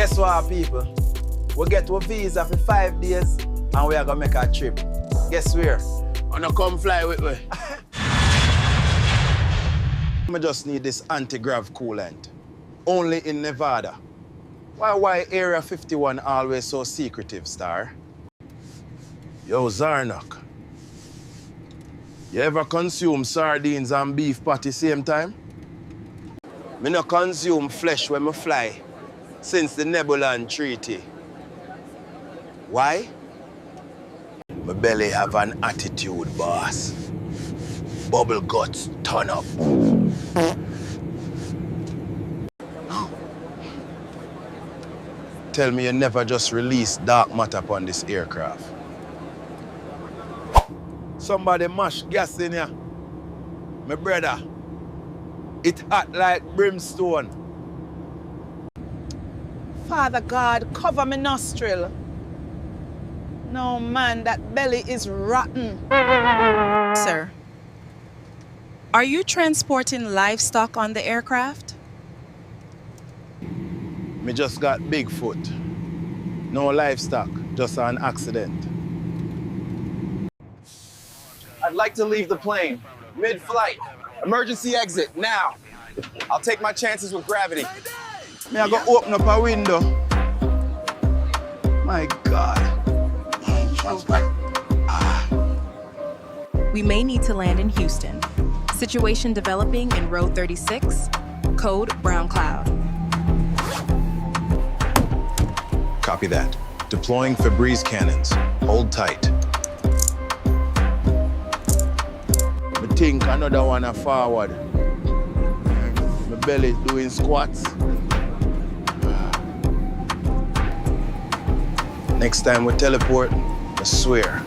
Guess what, people? We get a visa for 5 days and we are gonna make a trip. Guess where? Wanna come fly with me? I just need this anti-grav coolant. Only in Nevada. Why Area 51 always so secretive, Star? Yo, Zarnok. You ever consume sardines and beef patty same time? Me no consume flesh when me fly since the Nebulan Treaty. Why? My belly have an attitude, boss. Bubble guts turn up. Tell me you never just released dark matter upon this aircraft. Somebody mash gas in here. My brother. It hot like brimstone. Father God, cover my nostril. No, man, that belly is rotten. Sir, are you transporting livestock on the aircraft? Me just got Bigfoot. No livestock, just an accident. I'd like to leave the plane, mid-flight. Emergency exit, now. I'll take my chances with gravity. Me I go open up a window. My God. We may need to land in Houston. Situation developing in row 36, code brown cloud. Copy that. Deploying Febreze cannons. Hold tight. I think another one a forward. My belly doing squats. Next time we teleport, I swear,